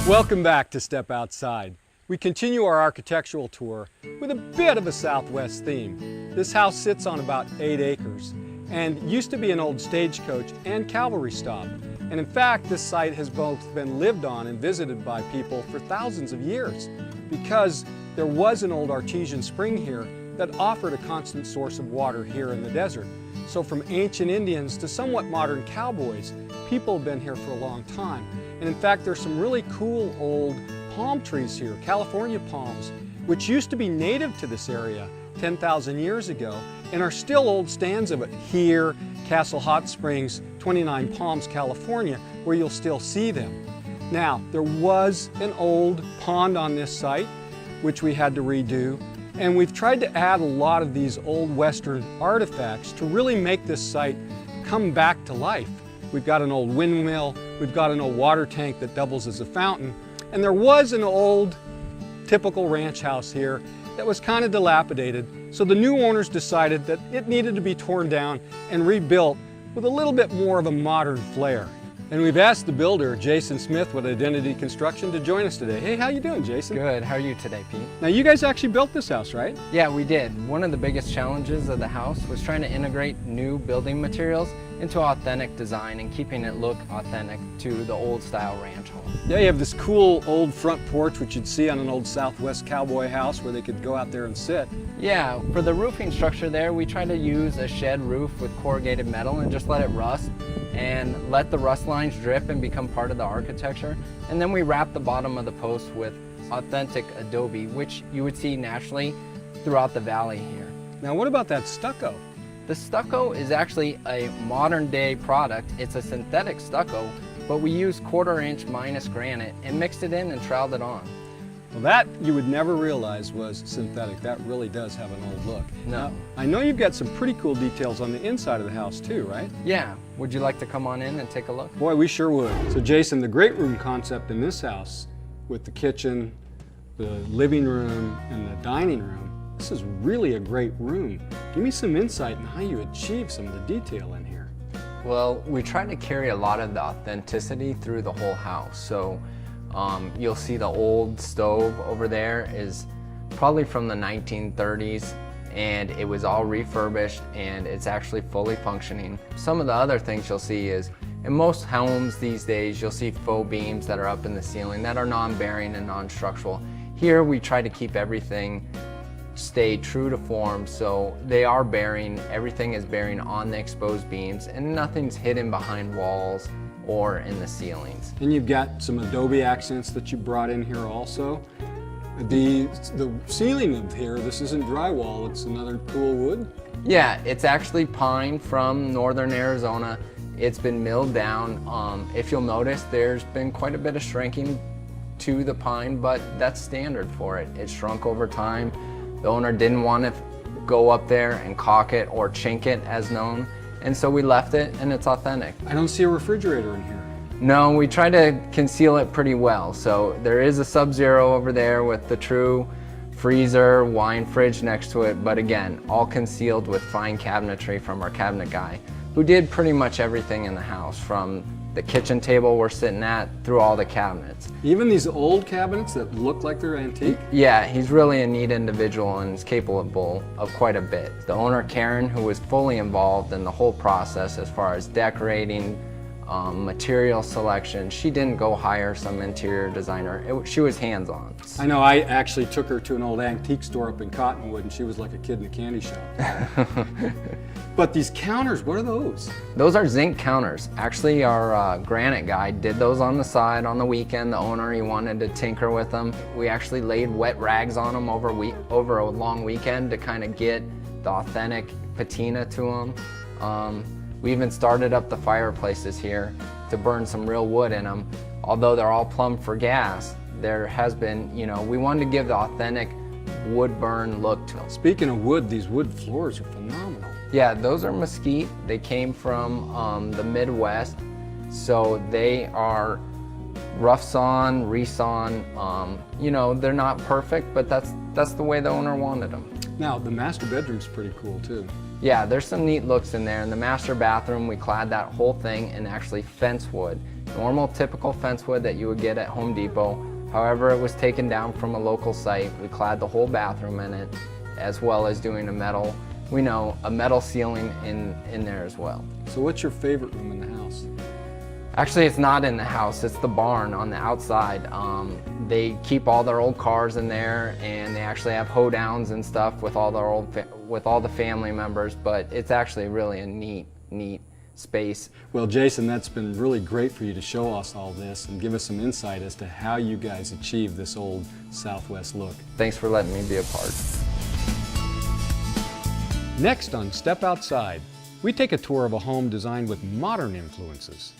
Welcome back to Step Outside. We continue our architectural tour with a bit of a Southwest theme. This house sits on about 8 acres and used to be an old stagecoach and cavalry stop. And in fact, this site has both been lived on and visited by people for thousands of years because there was an old artesian spring here that offered a constant source of water here in the desert. So from ancient Indians to somewhat modern cowboys, people have been here for a long time. And in fact, there's some really cool old palm trees here, California palms, which used to be native to this area 10,000 years ago and are still old stands of it here, Castle Hot Springs, 29 Palms, California, where you'll still see them. Now, there was an old pond on this site, which we had to redo, and we've tried to add a lot of these old Western artifacts to really make this site come back to life. We've got an old windmill, we've got an old water tank that doubles as a fountain, and there was an old typical ranch house here that was kind of dilapidated, so the new owners decided that it needed to be torn down and rebuilt with a little bit more of a modern flair. And we've asked the builder, Jason Smith with Identity Construction, to join us today. Hey, how you doing, Jason? Good. How are you today, Pete? Now, you guys actually built this house, right? Yeah, we did. One of the biggest challenges of the house was trying to integrate new building materials into authentic design and keeping it look authentic to the old style ranch home. Yeah, you have this cool old front porch, which you'd see on an old Southwest cowboy house where they could go out there and sit. Yeah, for the roofing structure there, we tried to use a shed roof with corrugated metal and just let it rust and let the rust lines drip and become part of the architecture. And then we wrapped the bottom of the post with authentic adobe, which you would see naturally throughout the valley here. Now, what about that stucco? The stucco is actually a modern day product. It's a synthetic stucco, but we used 1/4 inch minus granite and mixed it in and troweled it on. Well, that you would never realize was synthetic. That really does have an old look. No. Now, I know you've got some pretty cool details on the inside of the house too, right? Yeah. Would you like to come on in and take a look? Boy, we sure would. So Jason, the great room concept in this house with the kitchen, the living room, and the dining room, this is really a great room. Give me some insight on how you achieve some of the detail in here. Well, we try to carry a lot of the authenticity through the whole house. So you'll see the old stove over there is probably from the 1930s, and it was all refurbished and it's actually fully functioning. Some of the other things you'll see is in most homes these days you'll see faux beams that are up in the ceiling that are non-bearing and non-structural. Here we try to keep everything stay true to form, so they are bearing, everything is bearing on the exposed beams and nothing's hidden behind walls or in the ceilings. And you've got some adobe accents that you brought in here also. The ceiling of here, this isn't drywall, it's another cool wood? Yeah, it's actually pine from northern Arizona. It's been milled down. If you'll notice, there's been quite a bit of shrinking to the pine, but that's standard for it. It shrunk over time. The owner didn't want to go up there and caulk it or chink it as known, and so we left it and it's authentic. I don't see a refrigerator in here. No, we try to conceal it pretty well. So there is a Sub-Zero over there with the true freezer, wine fridge next to it, but again, all concealed with fine cabinetry from our cabinet guy, who did pretty much everything in the house, from the kitchen table we're sitting at through all the cabinets. Even these old cabinets that look like they're antique? Yeah, he's really a neat individual and is capable of quite a bit. The owner, Karen, who was fully involved in the whole process as far as decorating, material selection. She didn't go hire some interior designer. She was hands-on. I know, I actually took her to an old antique store up in Cottonwood and she was like a kid in a candy shop. But these counters, what are those? Those are zinc counters. Actually, our granite guy did those on the side on the weekend. The owner, he wanted to tinker with them. We actually laid wet rags on them over a long weekend to kind of get the authentic patina to them. We even started up the fireplaces here to burn some real wood in them. Although they're all plumbed for gas, there has been, we wanted to give the authentic wood burn look to them. Speaking of wood, these wood floors are phenomenal. Yeah, those are mesquite. They came from the Midwest, so they are rough sawn, resawn. They're not perfect, but that's the way the owner wanted them. Now, the master bedroom's pretty cool too. Yeah, there's some neat looks in there. In the master bathroom, we clad that whole thing in actually fence wood. Normal, typical fence wood that you would get at Home Depot. However, it was taken down from a local site. We clad the whole bathroom in it, as well as doing a metal ceiling in there as well. So what's your favorite room in the house? Actually, it's not in the house, it's the barn on the outside. They keep all their old cars in there, and they actually have hoedowns and stuff with all the family members, but it's actually really a neat space. Well, Jason, that's been really great for you to show us all this and give us some insight as to how you guys achieve this old Southwest look. Thanks for letting me be a part. Next on Step Outside, we take a tour of a home designed with modern influences.